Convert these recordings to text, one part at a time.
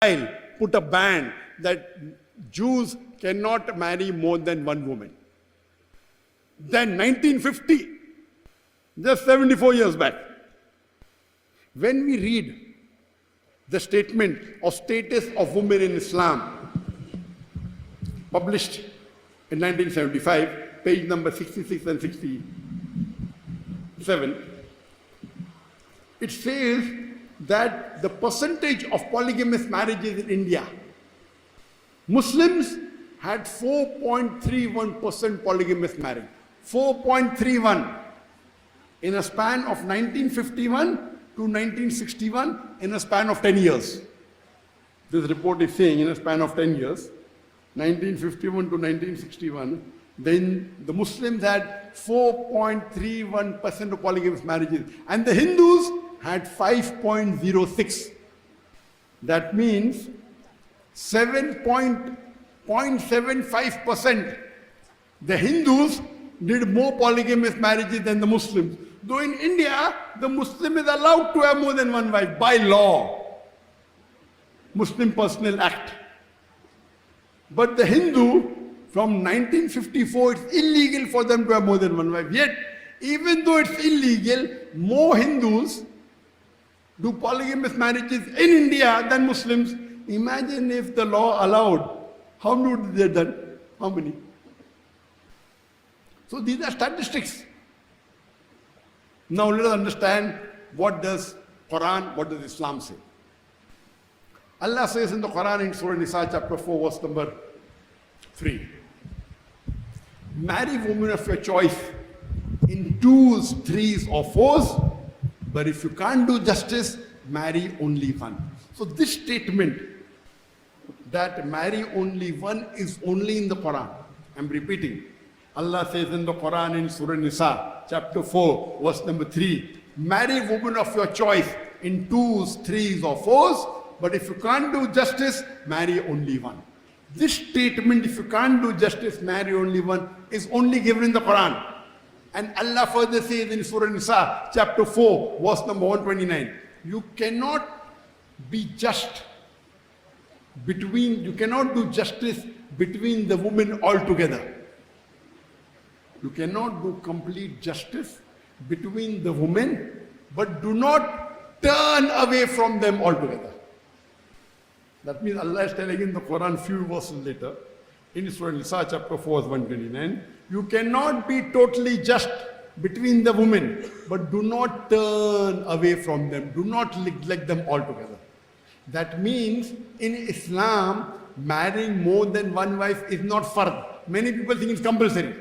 put a ban that Jews cannot marry more than one woman. Then 1950, just 74 years back, when we read the statement of status of women in Islam, published in 1975, page number 66 and 67, it says that the percentage of polygamous marriages in India, Muslims had 4.31% polygamous marriage. 4.31 in a span of 1951 to 1961, in a span of 10 years. This report is saying in a span of 10 years, 1951 to 1961, then the Muslims had 4.31% of polygamous marriages, and the Hindus had 5.06. That means 7.75%. The Hindus did more polygamous marriages than the Muslims. Though in India, the Muslim is allowed to have more than one wife by law, Muslim Personal Act. But the Hindu, from 1954, it's illegal for them to have more than one wife. Yet, even though it's illegal, more Hindus do polygamous marriages in India than Muslims. Imagine if the law allowed. How many would they have done? How many? So these are statistics. Now let us understand, what does Quran, what does Islam say? Allah says in the Quran in Surah Nisa chapter 4 verse number 3, marry women of your choice in 2s, 3s or 4s, but if you can't do justice, marry only one. So this statement that marry only one is only in the Quran. I'm repeating. Allah says in the Quran in Surah Nisa, chapter 4, verse number 3, marry women of your choice in 2s, 3s or 4s, but if you can't do justice, marry only one. This statement, if you can't do justice, marry only one, is only given in the Quran. And Allah further says in Surah Nisa, chapter 4, verse number 129, you cannot be just between, you cannot do justice between the women altogether. You cannot do complete justice between the women, but do not turn away from them altogether. That means Allah is telling in the Quran few verses later, in Surah Nisa chapter 4 verse 129, you cannot be totally just between the women, but do not turn away from them, do not neglect them altogether. That means in Islam, marrying more than one wife is not fard. Many people think it's compulsory.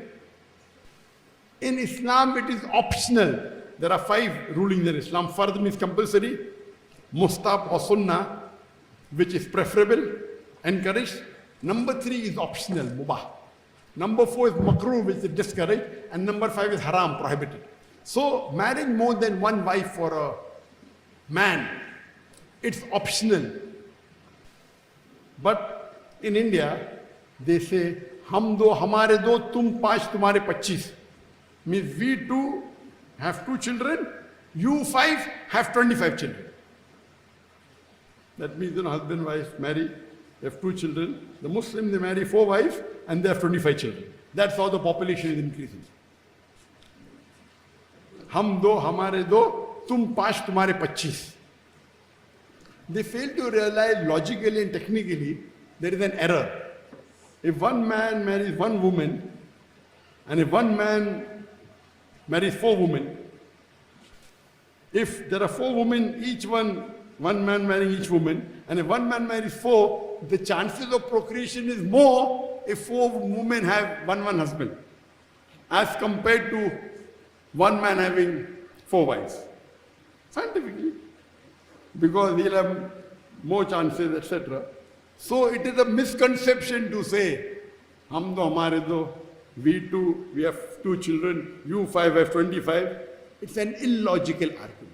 In Islam, it is optional. There are 5 rulings in Islam. Fard means compulsory, mustahab or sunnah, which is preferable, encouraged. Number 3 is optional, mubah. Number 4 is makruh, which is discouraged. And number 5 is haram, prohibited. So, marrying more than one wife for a man, it's optional. But in India, they say, hum do hamare do, tum 5 tumhare 25. Means we 2 have 2 children, you 5 have 25 children. That means, husband and wife marry, they have 2 children. The Muslims, they marry 4 wives and they have 25 children. That's how the population is increasing. Hum do, hamare do, tum 5 tumhare 25. They fail to realize logically and technically there is an error. If one man marries one woman, and if one man marries 4 women, if there are 4 women, each one man marrying each woman, and if one man marries 4, the chances of procreation is more if 4 women have one husband, as compared to one man having 4 wives. Scientifically. Because he'll have more chances, etc. So it is a misconception to say, hum do hamare do, we 2, we have 2 children, you 5 have 25. It's an illogical argument.